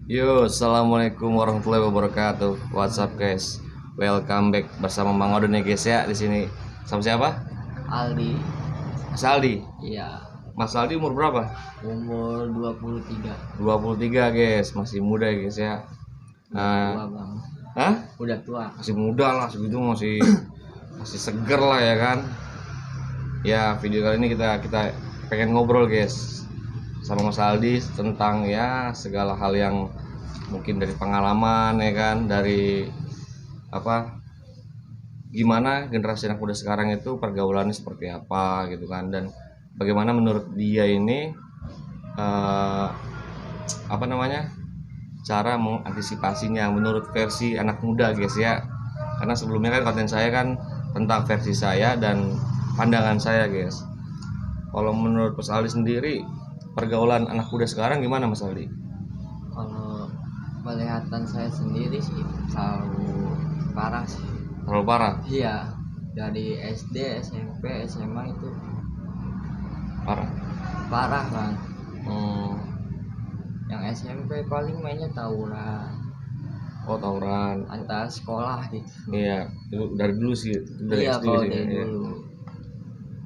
Yo, assalamualaikum warahmatullahi wabarakatuh. What's up guys? Welcome back bersama Mang Odin nih guys ya di sini. Sama siapa? Aldi. Mas Aldi. Iya, Mas Aldi umur berapa? umur 23. 23 guys, masih muda ya guys ya. Udah tua bang. Hah? Udah tua. Masih muda lah segitu masih seger lah ya kan. Ya video kali ini kita pengen ngobrol guys sama Mas Aldi tentang ya segala hal yang mungkin dari pengalaman ya kan, dari apa gimana generasi anak muda sekarang itu pergaulannya seperti apa gitu kan, dan bagaimana menurut dia ini apa namanya cara mengantisipasinya menurut versi anak muda guys ya, karena sebelumnya kan konten saya kan tentang versi saya dan pandangan saya guys. Kalau menurut Mas Aldi sendiri pergaulan anak muda sekarang gimana Mas Aldi? Kalau penglihatan saya sendiri sih terlalu parah sih. Terlalu parah? Iya, dari SD, SMP, SMA itu Parah. parah bang. Hmm. Yang SMP paling mainnya tawuran Oh, tawuran. antar sekolah gitu. Iya, itu dari dulu sih, dari Iya, SD kalau sih. dari Iya. dulu.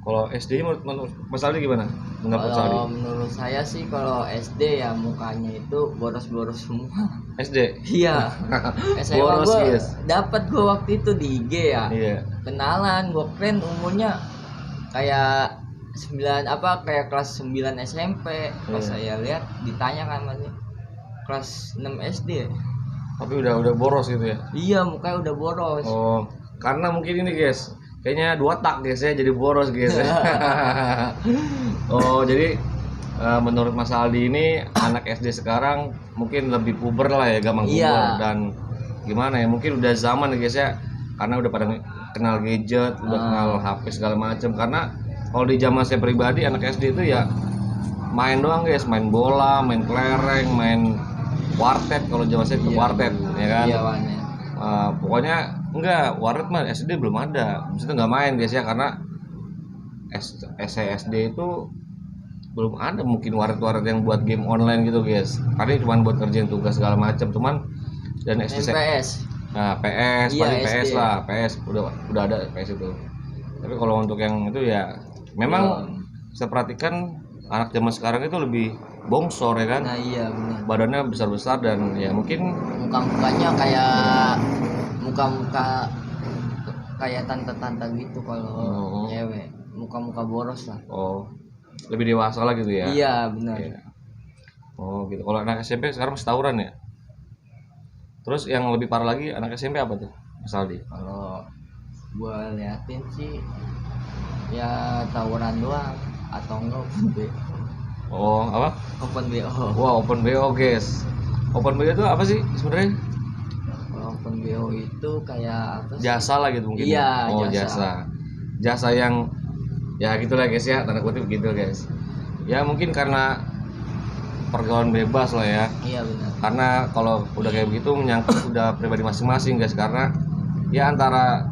Kalau SD menurut Mas Aldi gimana? Menurut Mas Aldi? Kalau menurut saya sih kalau SD ya mukanya itu boros-boros semua. SD. Iya. SMA Boros, gue guys. dapat gue waktu itu di IG ya. Iya. Kenalan gue keren umurnya kayak 9 apa kayak kelas 9 SMP. Pas Iya. saya lihat ditanya kan masih kelas 6 SD. Tapi udah boros gitu ya. Iya, mukanya udah boros. Oh, karena mungkin ini guys, kayaknya 2 tak guys ya, jadi boros guys. Oh, jadi menurut Mas Aldi ini anak SD sekarang mungkin lebih puber lah ya, gampang puber. Iya. Dan gimana ya, mungkin udah zaman ya guys ya, karena udah pada kenal gadget, udah kenal HP segala macam. Karena kalau di zaman saya pribadi anak SD itu ya main doang guys, main bola, main kelereng, main wartet. Kalau zaman saya ke Iya. wartet ya kan. Iya, Wan, ya. Pokoknya enggak, warnet mah SD belum ada. Maksudnya nggak main guys ya, karena SD itu belum ada mungkin warnet-warnet yang buat game online gitu guys. Paling cuma buat kerjain tugas segala macam. Cuman dan SD PS. nah PS Iya, paling PS SD. lah, PS udah ada PS itu. Tapi kalau untuk yang itu ya memang saya perhatikan anak zaman sekarang itu lebih bongsor ya kan. Nah, iya benar. Badannya besar-besar dan ya mungkin Muka-mukanya kayak muka-muka kayak tante-tante gitu kalau cewek. Muka-muka boros lah. oh lebih dewasa lah gitu ya. Iya, benar. Iya. Oh gitu. Kalau anak SMP sekarang masih tawuran ya. Terus yang lebih parah lagi anak SMP apa tuh Mas Aldi? Kalau gua liatin sih ya tawuran doang atau enggak open BO. Oh apa? Open BO. Wah, open BO guys. Open BO itu apa sih sebenarnya? Kalau open BO itu kayak apa sih? Jasa lah gitu mungkin. Iya, Oh, jasa. jasa yang ya gitulah guys ya, tanda kutip gitu guys. Ya mungkin karena pergaulan bebas lah ya. Iya, benar. Karena kalau udah kayak begitu menyangkut udah pribadi masing-masing guys, karena ya antara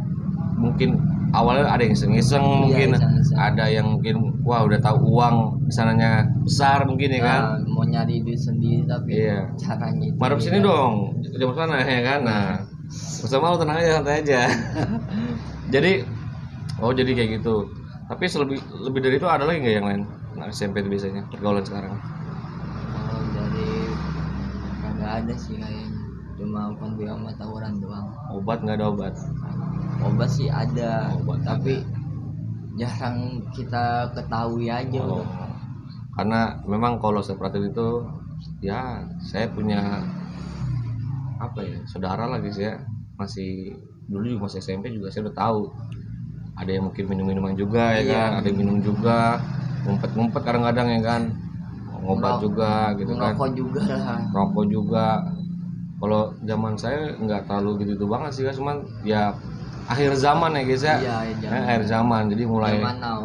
mungkin awalnya ada yang iseng-iseng, mungkin iseng-iseng. ada yang mungkin wah udah tahu uang sananya besar mungkin ya kan. Mau nyari duit sendiri tapi Iya. caranya itu Madep sini beda. dong, jam sana ya kan. Nah, bersama lu tenang aja, santai aja. Jadi jadi kayak gitu. Tapi lebih dari itu ada lagi nggak yang lain? Nah, SMP itu biasanya pergaulan sekarang. Kalau dari kagak ada sih kayaknya. Cuma open BO sama tawuran doang. Obat nggak ada obat. Obat sih ada, Obat tapi jarang kita ketahui aja. Oh, karena memang kalau seperti itu ya saya punya apa ya, saudara lah guys ya, masih dulu juga masih SMP juga saya udah tahu ada yang mungkin minum-minuman juga ya Iya. kan, ada yang minum juga, ngumpet-ngumpet kadang-kadang ya kan, ngobat juga gitu kan, Ngerokok juga lah. rokok juga. Kalau zaman saya nggak terlalu gitu banget sih guys, cuman ya akhir zaman ya guys ya. Iya, Akhir zaman, jadi mulai zaman now.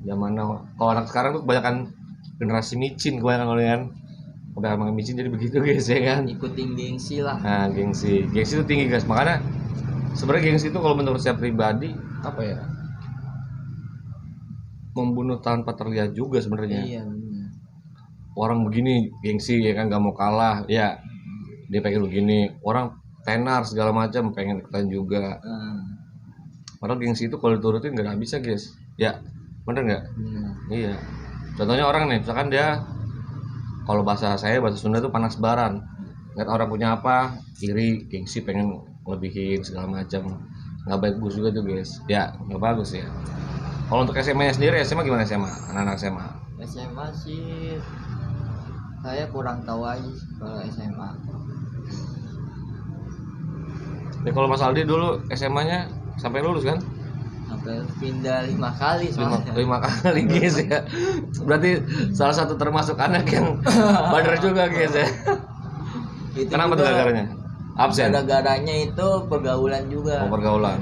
zaman now. Kalau anak sekarang tuh kebanyakan generasi micin, kebanyakan kalian kebanyakan micin, jadi begitu guys ya kan. Ikutin gengsi lah. Nah, gengsi itu tinggi guys, makanya sebenarnya gengsi itu kalau menurut saya pribadi apa ya, membunuh tanpa terlihat juga sebenarnya. Iya, benar. Orang begini gengsi ya kan, gak mau kalah ya, dia pengen begini, orang tenar segala macam pengen ikutan juga. Padahal gengsi itu kalau diturutin nggak bisa guys. Ya bener nggak? Iya. Contohnya orang nih, misalkan dia kalau bahasa Sunda itu panas baran. Nggak orang punya apa, iri, gengsi, pengen lebihin segala macam. Nggak bagus juga tuh guys. Ya nggak bagus ya. Kalau untuk SMA nya sendiri, SMA gimana SMA? Anak-anak SMA? SMA sih saya kurang tahu aja sih kalau SMA. Ya kalau Mas Aldi dulu SMA-nya sampai lulus kan? Sampai pindah 5 kali soalnya. 5 kali guys ya. Berarti salah satu termasuk anak yang bandel juga guys ya. Itu Kenapa tuh juga gara-garanya? Absen. gara-garanya itu pergaulan juga. Oh, pergaulan.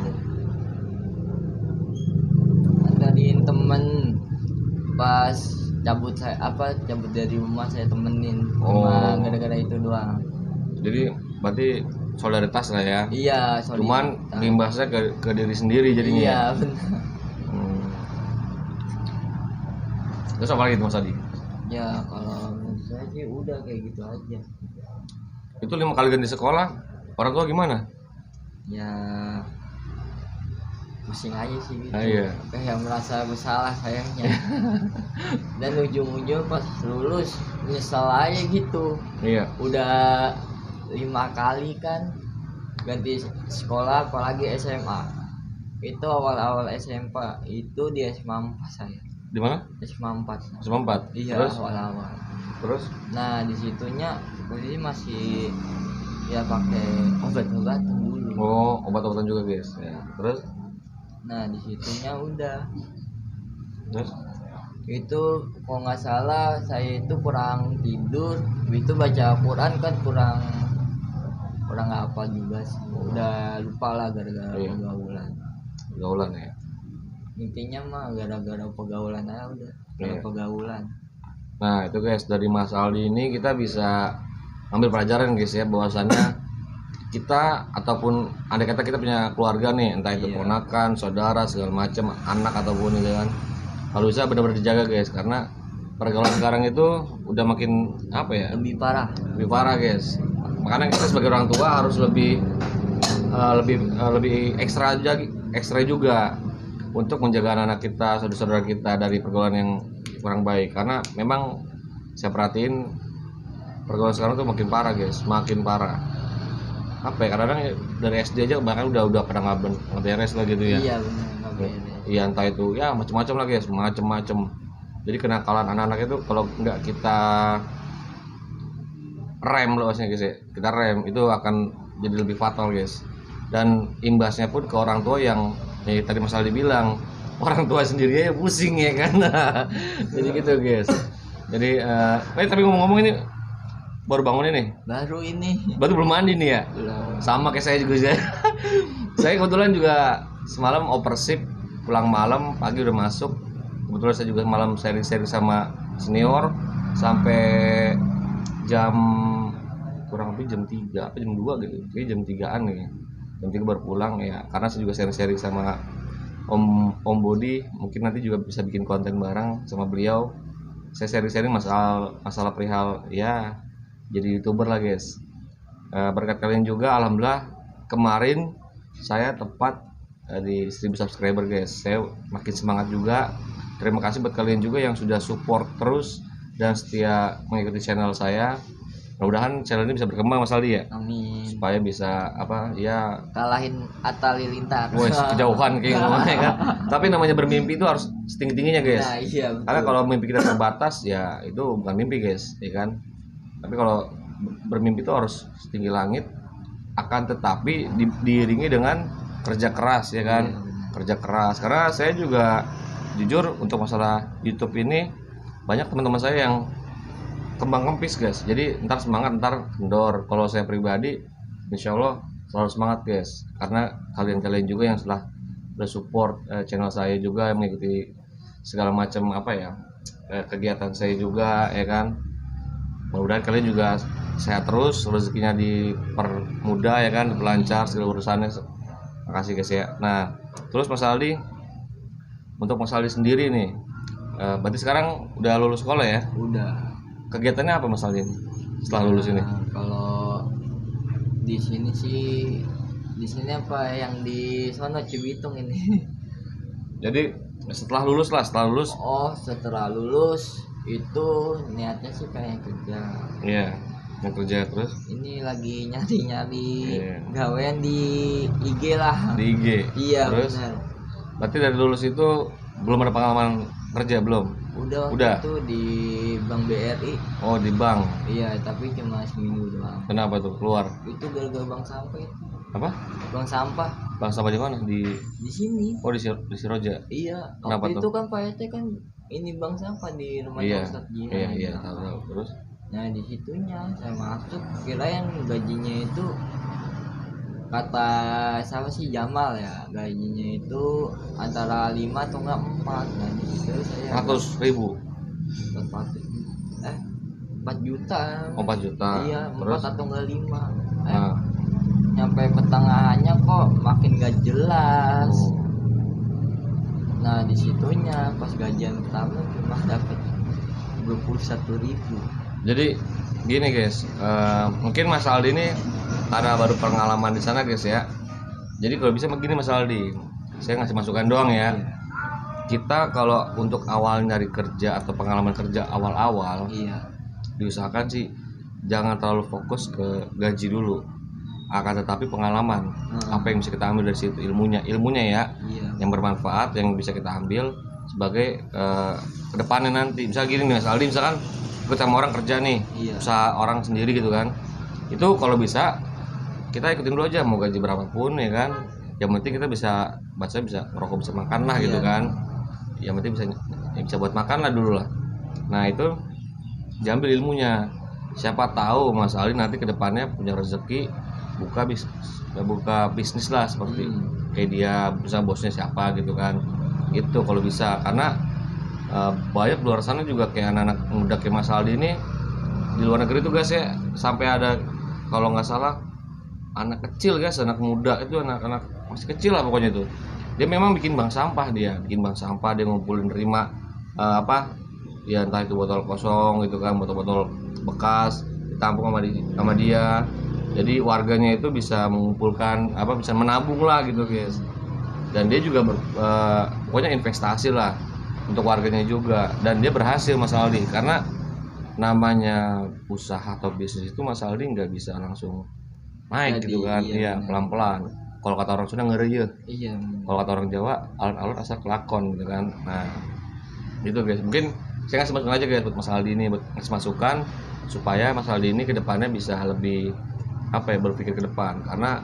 Antarin temen pas cabut dari rumah saya temenin cuma gara-gara itu doang. Jadi berarti solidaritas lah ya. Iya, Cuman imbasnya ke diri sendiri jadinya. Iya, benar. Terus apa lagi Mas Adi? Ya kalau menurut saya sih udah kayak gitu aja. Itu 5 kali ganti sekolah, orang tua gimana? Ya pusing aja sih gitu. Iya. Kayak merasa bersalah sayangnya. Dan ujung-ujung pas lulus nyesel aja gitu. Iya. Udah 5 kali kan ganti sekolah, apalagi SMA. Itu awal-awal SMP itu di SMA 4 saya. Di mana? SMA 4. SMA 4. Iya, Terus? awal-awal. Terus? Nah, di situnya posisi masih ya pakai obat-obatan dulu. Oh, obat-obatan juga guys. Ya. Terus? Nah, di situnya udah. Terus? Itu kalau nggak salah saya itu kurang tidur, itu baca Quran kan kurang apa juga sih. Udah lupa lah gara-gara Pergaulan ya. Intinya mah gara-gara pergaulan aja udah. Pergaulan. Nah, itu guys, dari Mas Aldi ini kita bisa ambil pelajaran guys ya, bahwasannya kita ataupun andai kata kita punya keluarga nih, entah itu ponakan, saudara, segala macam, anak ataupun itu kan, kalau bisa benar-benar dijaga guys, karena pergaulan sekarang itu udah makin apa ya, lebih parah guys. Makanya kita sebagai orang tua harus lebih ekstra juga untuk menjaga anak-anak kita, saudara-saudara kita dari pergaulan yang kurang baik, karena memang saya perhatiin pergaulan sekarang tuh makin parah guys, makin parah. Apa ya, kadang-kadang dari SD aja bahkan udah pada nggak beres lah gitu ya. Iya benar, nggak beres. Iya, entah itu ya macam-macam lah guys, macam-macam. Jadi kenakalan anak-anak itu kalau nggak kita rem loh guys ya, kita rem itu akan jadi lebih fatal guys. Dan imbasnya pun ke orang tua yang tadi Mas Aldi bilang, orang tua sendiri aja pusing ya kan. Jadi gitu guys. Jadi tapi ngomong-ngomong ini baru bangun ini. Berarti belum mandi nih ya? Belum. Sama kayak saya juga sih. Saya kebetulan juga semalam opersip, pulang malam, pagi udah masuk. Kebetulan saya juga malam sharing-sharing sama senior sampai jam kurang lebih jam 3 apa jam 2 gitu. Kayak jam 3-an nih. Jam 3 baru pulang ya. Karena saya juga sharing-sharing sama Om Bodi, mungkin nanti juga bisa bikin konten bareng sama beliau. Saya sharing-sharing masalah perihal ya jadi YouTuber lah guys. Berkat kalian juga alhamdulillah kemarin saya tepat di 1000 subscriber guys. Saya makin semangat juga. Terima kasih buat kalian juga yang sudah support terus dan setia mengikuti channel saya. Mudah-mudahan channel ini bisa berkembang Mas Aldi ya. Amin. Supaya bisa kalahin Atta Halilintar. Wes kejauhan kayak ngomongnya kan. Tapi namanya bermimpi itu harus setinggi-tingginya guys. Nah, iya, betul. Karena kalau mimpi kita terbatas ya itu bukan mimpi guys, ya kan. Tapi kalau bermimpi itu harus setinggi langit, akan tetapi diiringi dengan kerja keras ya kan. Kerja keras. Karena saya juga jujur untuk masalah YouTube ini banyak teman-teman saya yang kembang kempis guys, jadi ntar semangat ntar kendor. Kalau saya pribadi insya Allah selalu semangat guys, karena kalian juga yang setelah support channel saya juga, mengikuti segala macam kegiatan saya juga ya kan. Mudah-mudahan kalian juga sehat terus, rezekinya dipermudah ya kan, diperlancar segala urusannya. Makasih guys ya. Nah terus Mas Aldi, untuk Mas Aldi sendiri nih, berarti sekarang udah lulus sekolah ya? Udah. Kegiatannya apa Mas Aldi setelah lulus ini? Kalau Di sini sih, di sini apa yang di sana Cibitung ini. Jadi setelah lulus Oh, setelah lulus itu niatnya sih kayak kerja. iya, yang kerja terus Ini lagi nyari-nyari Iya. gawean di IG lah. di IG. Iya, Terus benar. berarti dari lulus itu belum ada pengalaman kerja belum? Udah waktu Udah. itu di Bank BRI. Oh, di bank. Iya, tapi cuma seminggu doang. Kenapa tuh keluar? Itu gara-gara bank sampah itu. Apa? Bank sampah Bank sampah di mana? di sini. Oh, di Siroja. Iya, Kenapa waktu tuh? itu kan Pak RT kan ini bank sampah di rumah Iya. Ustadz Jihan. Iya, iya, tahu. Terus Nah, di situnya saya masuk, kirain gajinya itu kata siapa sih Jamal ya, gajinya itu antara 5 atau enggak 4. Nah, di situ saya 100.000. 4 juta. Oh, 4 juta. Iya, 4 Terus atau enggak 5. nah, Nyampe pertengahannya kok makin gak jelas. oh, Nah, di situnya pas gajian pertama cuma dapat 21.000. jadi gini guys, mungkin Mas Aldi ini karena baru pengalaman di sana guys ya. Jadi kalau bisa begini Mas Aldi, saya ngasih masukan doang ya. Kita kalau untuk awal dari kerja atau pengalaman kerja awal-awal, Iya. diusahakan sih jangan terlalu fokus ke gaji dulu, akan tetapi pengalaman apa yang bisa kita ambil dari situ, ilmunya ya, Iya. yang bermanfaat yang bisa kita ambil sebagai kedepannya nanti. Misal gini nih Mas Aldi, misalkan ikut sama orang kerja nih, Iya. usaha orang sendiri gitu kan, itu kalau bisa kita ikutin dulu aja mau gaji berapapun ya kan, yang penting kita bisa baca, bisa merokok, bisa makan lah gitu Iya. kan, yang penting bisa buat makan lah dulu lah. Nah itu diambil ilmunya, siapa tahu Mas Ali nanti kedepannya punya rezeki buka bisnis lah, seperti kayak dia bisa bosnya siapa gitu kan. Itu kalau bisa, karena banyak di luar sana juga kayak anak-anak muda kayak Mas Aldi ini di luar negeri tuh guys ya, sampai ada kalau nggak salah anak kecil guys, anak muda itu, anak-anak masih kecil lah pokoknya itu, dia memang bikin bank sampah, dia ngumpulin nerima apa ya, entah itu botol kosong gitu kan, botol-botol bekas ditampung sama dia, jadi warganya itu bisa mengumpulkan apa, bisa menabung lah gitu guys. Dan dia juga pokoknya investasi lah untuk warganya juga, dan dia berhasil Mas Aldi, karena namanya usaha atau bisnis itu Mas Aldi nggak bisa langsung naik Jadi, gitu kan, iya, iya benar. pelan-pelan. Kalau kata orang Sunda ngereyeh, Iya. kalau kata orang Jawa alon-alon asal kelakon gitu kan. Nah gitu guys, mungkin saya ngasih masukan aja guys buat Mas Aldi ini, buat ngasih masukan supaya Mas Aldi ini kedepannya bisa lebih apa ya, berpikir ke depan, karena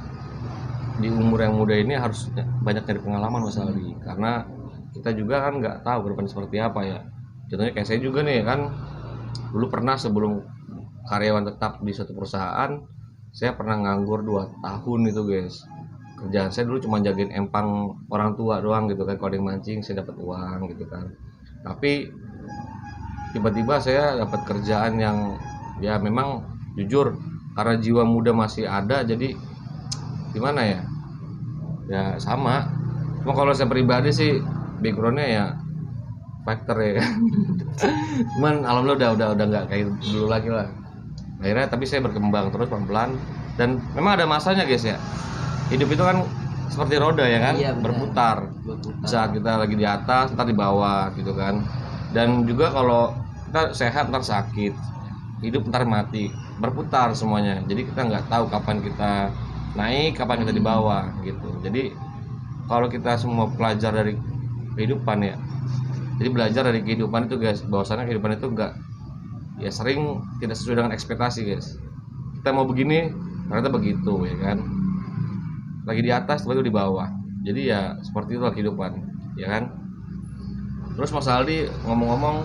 di umur yang muda ini harus banyak dari pengalaman Mas Aldi, karena kita juga kan nggak tahu ke depan seperti apa ya. Contohnya kayak saya juga nih kan, dulu pernah sebelum karyawan tetap di suatu perusahaan, saya pernah nganggur 2 tahun itu guys. Kerjaan saya dulu cuma jagain empang orang tua doang gitu kan, kalau ada yang mancing saya dapat uang gitu kan. Tapi tiba-tiba saya dapat kerjaan yang ya memang jujur karena jiwa muda masih ada, jadi gimana ya, ya sama. Cuma kalau saya pribadi sih backgroundnya ya fighter ya kan. Cuman alhamdulillah udah nggak kayak dulu lagi lah. Akhirnya tapi saya berkembang terus pelan-pelan, dan memang ada masanya guys ya. Hidup itu kan seperti roda ya kan, Iya, benar. berputar. Saat kita lagi di atas, ntar di bawah gitu kan. Dan juga kalau kita sehat ntar sakit, hidup ntar mati, berputar semuanya. Jadi kita nggak tahu kapan kita naik, kapan kita di bawah gitu. Jadi kalau kita semua pelajar dari kehidupan ya, jadi belajar dari kehidupan itu guys, bahwasannya kehidupan itu enggak ya, sering tidak sesuai dengan ekspektasi guys. Kita mau begini ternyata begitu ya kan, lagi di atas tiba-tiba di bawah. Jadi ya seperti itulah kehidupan ya kan. Terus Mas Aldi, ngomong-ngomong,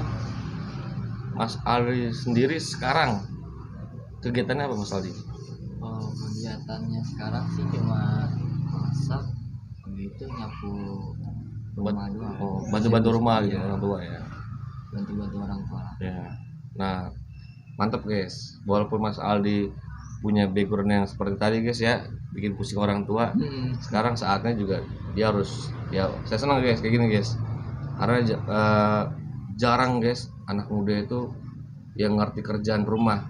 Mas Aldi sendiri sekarang kegiatannya apa Mas Aldi? Oh, kegiatannya sekarang sih cuma masak, itu nyapu rumah doang. Oh, bantu-bantu rumah gitu, Iya, orang tua ya. bantu-bantu orang tua. Ya. Nah, mantap guys. Walaupun Mas Aldi punya background yang seperti tadi guys ya, bikin pusing orang tua, sekarang saatnya juga dia harus, ya saya senang guys kayak gini guys, karena jarang guys anak muda itu yang ngerti kerjaan rumah.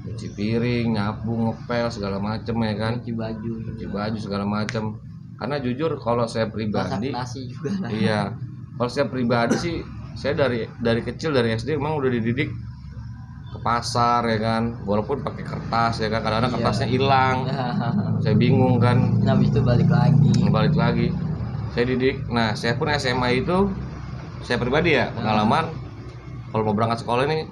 Cuci piring, nyapu, ngepel segala macem ya kan, cuci baju segala macem. Karena jujur kalau saya masak pribadi, nasi juga lah. iya, kalau saya pribadi sih, saya dari kecil, dari SD emang udah dididik ke pasar ya kan, walaupun pakai kertas ya kan, kadang-kadang Iya. kertasnya hilang, saya bingung kan, Nah, habis itu balik lagi. saya didik. Nah saya pun SMA itu, saya pribadi ya pengalaman, kalau mau berangkat sekolah ini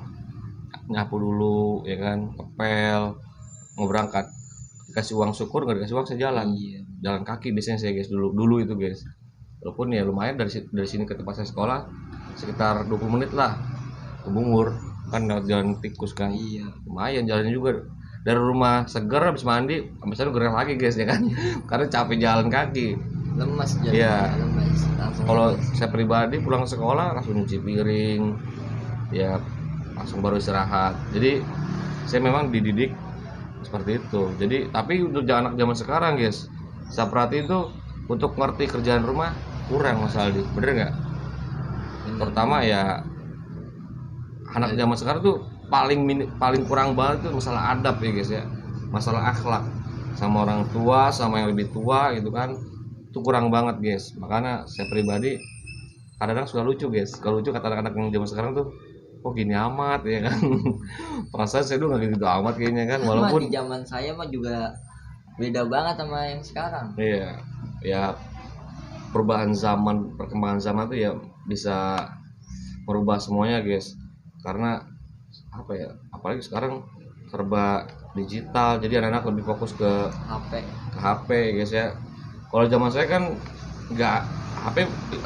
nyapu dulu ya kan, ngepel, mau berangkat dikasih uang syukur, nggak dikasih uang saya Iya. jalan kaki biasanya saya guys, dulu itu guys, walaupun ya lumayan dari sini ke tempat saya sekolah sekitar 20 menit lah ke Bungur kan, lewat jalan tikus kan, Iya. lumayan jalannya juga dari rumah seger, habis mandi habis itu gerel lagi guys ya kan, karena capek jalan kaki. Lemas jadi. Iya. Lemas. Langsung Kalau lemas. saya pribadi pulang sekolah langsung nyuci piring ya, langsung baru istirahat. Jadi saya memang dididik seperti itu. Jadi tapi untuk anak zaman sekarang guys, saya perhatiin tuh untuk ngerti kerjaan rumah kurang Mas Aldi, bener nggak? Bener. Pertama ya anak zaman sekarang tuh paling kurang banget tuh masalah adab ya guys ya, masalah akhlak sama orang tua, sama yang lebih tua gitu kan, itu kurang banget guys. Makanya saya pribadi kadang-kadang suka lucu guys, kalau lucu kata anak-anak yang zaman sekarang tuh, kok gini amat ya kan. Perasaan saya dulu nggak gitu amat kayaknya kan, walaupun di zaman saya mah juga beda banget sama yang sekarang. iya ya, perubahan zaman, perkembangan zaman tuh ya bisa merubah semuanya guys. Karena apa ya, apalagi sekarang serba digital, jadi anak-anak lebih fokus ke HP guys ya. Kalau zaman saya kan nggak,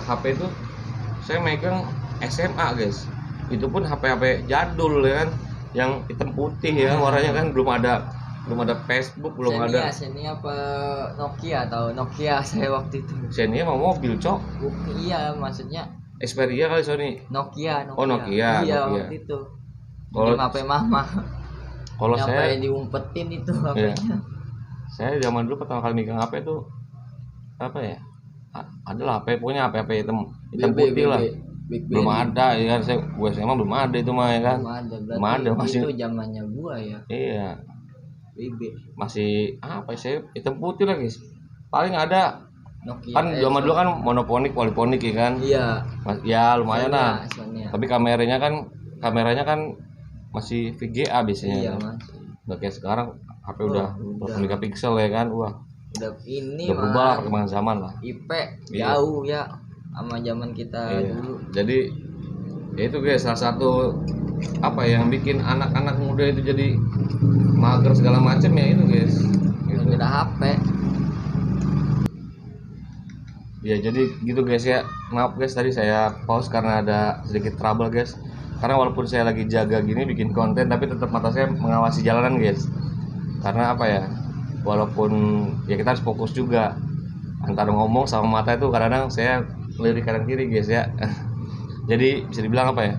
HP itu saya megang SMA guys, itu pun HP jadul ya kan, yang hitam putih ya warnanya kan, belum ada Facebook, belum ada Xenia apa Nokia, atau Nokia saya waktu itu. Xenia mau mobil cok, Iya, maksudnya Xperia kali Sony. Nokia. Oh, Nokia. Iya, waktu itu. Kalau HP mama. kalau saya yang diumpetin itu HP-nya. Saya zaman dulu pertama kali megang HP tuh apa ya? Adalah HP, punya HP hitam putih lah. Belum ada ya kan, gue SMA belum ada itu mah ya kan. Belum ada masih itu zamannya gua ya. Iya. BB. Masih apa ya, saya hitam putih lah guys. Paling ada Nokia. Kan zaman dulu kan monoponik, poliponik ya kan. Iya. Ya lumayan lah. Soalnya. Tapi kameranya kan masih VGA biasanya. Iya, kan? masih. Udah kayak sekarang HP udah 1 megapiksel ya kan. Wah. Udah berubah lah perkembangan zaman lah. IP jauh ya sama zaman kita dulu. Jadi ya itu guys, salah satu apa yang bikin anak-anak muda itu jadi mager segala macam ya itu guys. Gitu. Beda HP. Ya jadi gitu guys ya. Maaf guys tadi saya pause karena ada sedikit trouble guys. Karena walaupun saya lagi jaga gini bikin konten, tapi tetap mata saya mengawasi jalanan guys. Karena apa ya? Walaupun ya kita harus fokus juga, antara ngomong sama mata itu kadang-kadang saya melirik kanan kiri guys ya. Jadi bisa dibilang apa ya,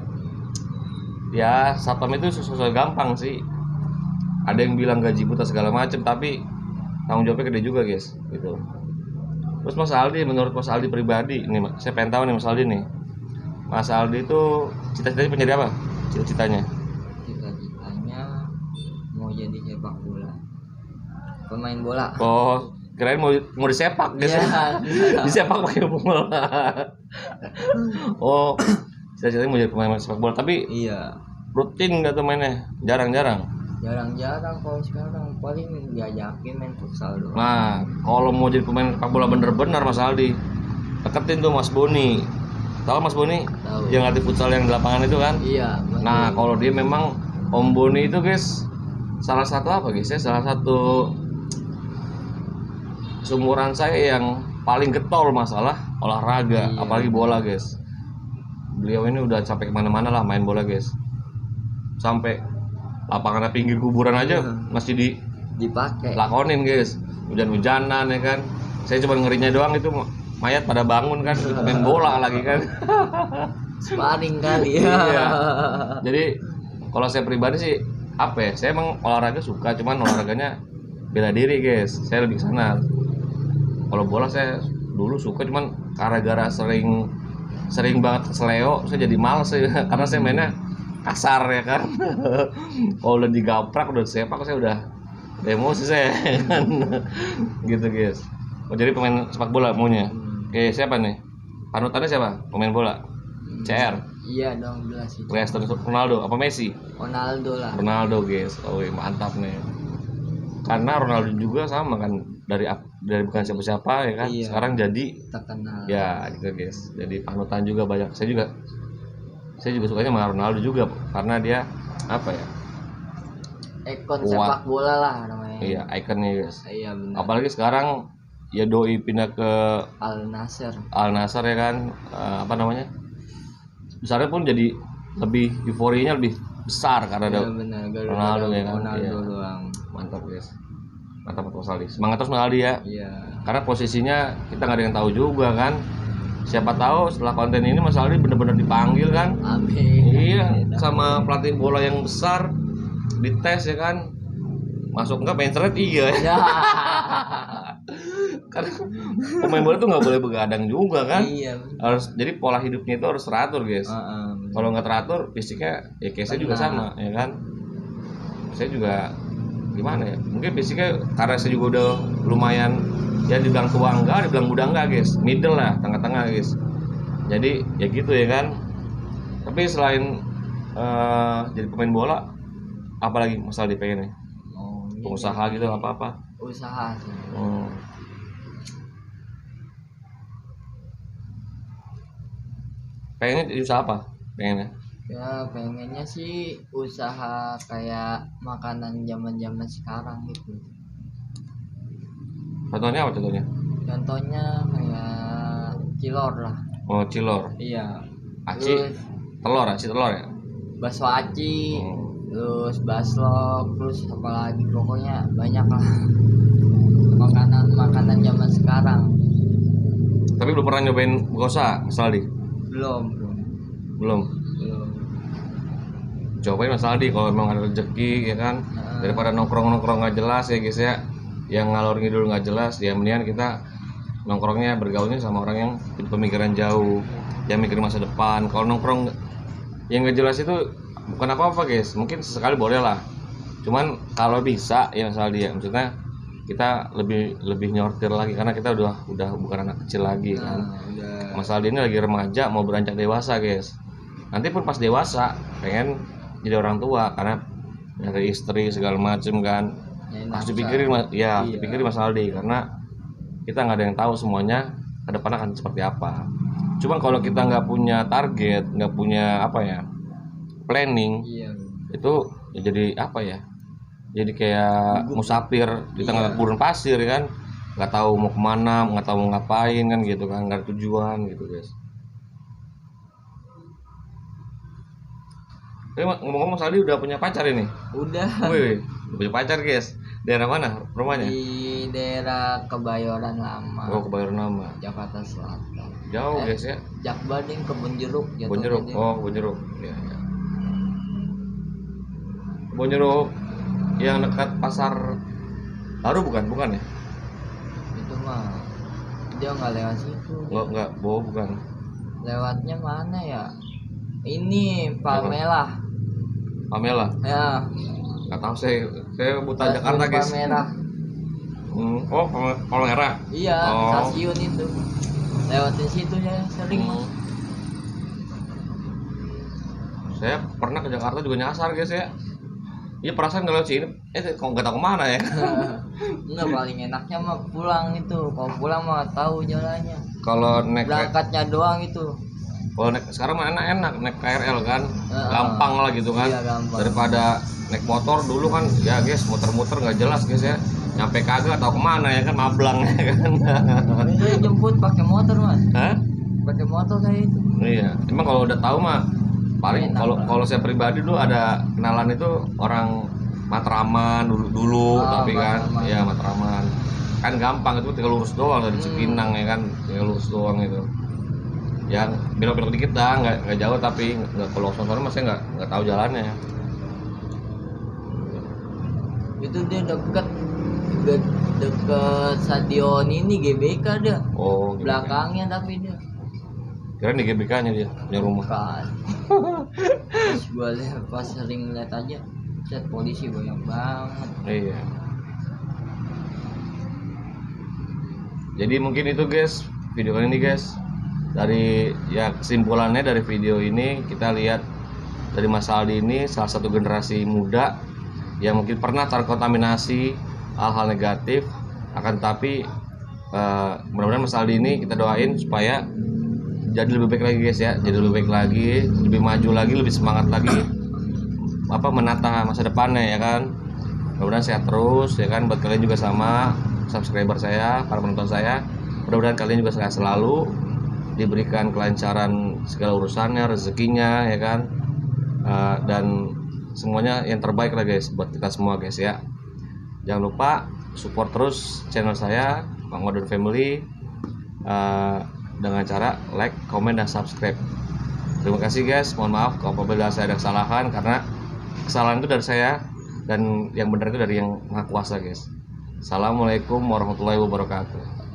ya satpam itu susah gampang sih, ada yang bilang gaji buta segala macam, tapi tanggung jawabnya gede juga guys gitu. Terus Mas Aldi, menurut Mas Aldi pribadi nih, saya pengen tahu nih Mas Aldi nih, Mas Aldi itu cita-citanya pengen jadi apa? Cita-citanya mau jadi sepak bola, pemain bola. Oh, kirain mau disepak guys. Iya. Disepak pakai bola. Oh, cita-citanya mau jadi pemain sepak bola, tapi Iya. rutin nggak tuh mainnya? Jarang-jarang Kalau sekarang paling diajakin main futsal doang. Nah, kalau mau jadi pemain sepak bola bener-bener Mas Aldi, deketin tuh Mas Boni. Tahu Mas Boni? Tahu. Yang latih futsal yang di lapangan itu kan? Iya. Nah, kalau dia memang Om Boni itu guys, salah satu apa guys ya? Salah satu seumuran saya yang paling getol masalah olahraga, Iya. apalagi bola guys. Beliau ini udah sampai kemana-mana lah main bola guys. Sampai lapangan pinggir kuburan aja masih dipakai. lakonin guys, hujan-hujanan ya kan. Saya cuma ngerinya doang itu mayat pada bangun kan, main bola lagi kan. Sparring kali ya. Iya. Jadi kalau saya pribadi sih apa ya, saya emang olahraga suka, cuman olahraganya bela diri guys, saya lebih ke sana. Kalau bola saya dulu suka, cuman gara-gara sering banget keseleo saya jadi males ya. Karena saya mainnya kasar ya kan. Kalau udah digaprak udah sepak saya udah emosi saya kan. Gitu guys. Oh jadi pemain sepak bola maunya. Oke siapa nih? Panutannya siapa? Pemain bola. CR. Iya dong jelas itu. Cristiano Ronaldo apa Messi? Ronaldo lah. Ronaldo guys. Oh mantap nih. Karena Ronaldo juga sama kan dari bukan siapa-siapa ya kan. Iya. Sekarang jadi Terkenal. ya gitu guys. Jadi panutan juga banyak. Saya juga sukanya sama Ronaldo juga karena dia apa ya? Ikon Kuat. sepak bola lah namanya. Iya, ikonnya guys. Iya benar. Apalagi sekarang ya doi pindah ke Al Nassr. Al Nassr ya kan. Apa namanya? Besarnya pun jadi lebih euforianya lebih besar karena ada Iya benar. Gara-gara Ronaldo ya kan. Ronaldo Iya. doang. Mantap guys. Mantap Mas Aldi. Semangat terus Mas Aldi ya. Iya. Karena posisinya kita nggak ada yang tahu juga kan. Siapa tahu setelah konten ini Mas Aldi bener-bener dipanggil kan. Amin. Iya, sama pelatih bola yang besar dites ya kan. Masuk enggak main seret iya. Ya. Karena pemain bola tuh nggak boleh begadang juga kan. Iya. Harus jadi pola hidupnya itu harus teratur guys. Heeh. Kalau nggak teratur fisiknya ya kayak saya juga sama ya kan. Saya juga gimana ya? Mungkin fisiknya karena saya juga udah lumayan ya dibilang tua enggak, dibilang muda enggak guys. Middle lah, tengah-tengah guys. Jadi ya gitu ya kan. Tapi selain jadi pemain bola, apalagi masalah dipengen nih? Oh, ini Pengusaha gitu apa-apa. usaha sih. Pengennya jadi usaha apa? Pengennya? Ya pengennya sih usaha kayak makanan zaman-zaman sekarang gitu. Contohnya apa contohnya? Contohnya kayak cilor lah. Oh cilor, Iya. aci, Terus aci telur ya? bakso aci, Oh. terus baslok, terus apalagi pokoknya banyak lah. Makanan zaman sekarang. Tapi belum pernah nyobain bukosa, Mas Aldi? Belum. Belum. Cobain Mas Aldi kalau memang ada rezeki ya kan. Daripada nongkrong nggak jelas ya guys ya, yang ngalor ngidul nggak jelas, ya mendingan kita nongkrongnya bergaulnya sama orang yang pemikiran jauh, yang mikir masa depan. Kalau nongkrong yang nggak jelas itu bukan apa-apa guys, mungkin sesekali boleh lah. Cuman kalau bisa ya Mas Aldi ya, maksudnya kita lebih nyortir lagi karena kita udah bukan anak kecil lagi kan. Udah. Mas Aldi ini lagi remaja mau beranjak dewasa guys. Nanti pun pas dewasa pengen jadi orang tua karena dari istri segala macem kan. Harus dipikirin Iya. dipikirin Mas Aldi karena kita nggak ada yang tahu semuanya ke depan akan seperti apa. Cuman kalau kita nggak punya target, nggak punya apa ya planning, Iya. itu ya jadi apa ya? Jadi kayak musafir di tengah gurun pasir kan, nggak tahu mau kemana, nggak tahu mau ngapain kan gitu kan, nggak ada tujuan gitu guys. Tapi ngomong-ngomong Mas Aldi udah punya pacar ini? Udah. Wih, udah punya pacar guys. Daerah mana rumahnya? Di daerah Kebayoran Lama. Oh Kebayoran Lama. Jakarta Selatan. Jauh guys ya. Jakbading Kebun Jeruk. Kebun Jeruk. Oh Kebun Jeruk. Ya, ya. Kebun Jeruk yang dekat pasar baru bukan ya? Itu mah dia nggak lewat situ. Enggak, bukan. Lewatnya mana ya? Ini Palmerah. Pamela. Ya. Nggak tahu saya buta Jakarta guys. Palmerah. Oh Palmerah. Iya, Oh. stasiun itu. Lewatin situ ya sering. Saya pernah ke Jakarta juga nyasar guys ya. Iya perasaan kalau sini, kok nggak tahu kemana ya? Enggak, paling enaknya mah pulang itu. Kalau pulang mah tahu jalannya. Kalau naik Berangkatnya doang itu. kalau naik sekarang mah enak naik KRL kan, gampang lah gitu kan. Iya, gampang. Daripada naik motor dulu kan, ya guys muter-muter nggak jelas guys ya. Nyampe kagak tahu kemana ya kan, mablang ya kan. Saya jemput pakai motor mas. Hah? Pakai motor kayak itu. Iya. Emang kalau udah tahu mah paling kalau saya pribadi dulu ada kenalan itu orang Matraman dulu tapi kan Matraman. ya Matraman kan gampang itu tinggal lurus doang dari Cipinang ya kan, tinggal lurus doang itu yang belok-belok dikit dah, nggak jauh tapi nggak kalau soalnya mas saya nggak tahu jalannya. Itu dia deket stadion ini GBK dia. Oh gitu. Belakangnya tapi dia Kira di GBK nya dia punya rumah. Bukan. Pas sering lihat aja, set polisi banyak banget. Iya. Jadi mungkin itu guys video kali ini guys. Dari ya kesimpulannya dari video ini kita lihat dari Mas Aldi ini salah satu generasi muda yang mungkin pernah terkontaminasi hal-hal negatif, akan tetapi mudah-mudahan Mas Aldi ini kita doain supaya jadi lebih baik lagi guys ya, jadi lebih baik lagi, lebih maju lagi, lebih semangat lagi menata masa depannya ya kan. Mudah-mudahan sehat terus ya kan, buat kalian juga sama subscriber saya, para penonton saya, mudah-mudahan kalian juga sehat selalu, diberikan kelancaran segala urusannya, rezekinya ya kan, dan semuanya yang terbaik lah guys buat kita semua guys ya. Jangan lupa support terus channel saya Bang Modern Family dengan cara like, komen, dan subscribe. Terima kasih guys, mohon maaf kalau apabila saya ada kesalahan, karena kesalahan itu dari saya dan yang benar itu dari yang Maha Kuasa guys. Assalamualaikum warahmatullahi wabarakatuh.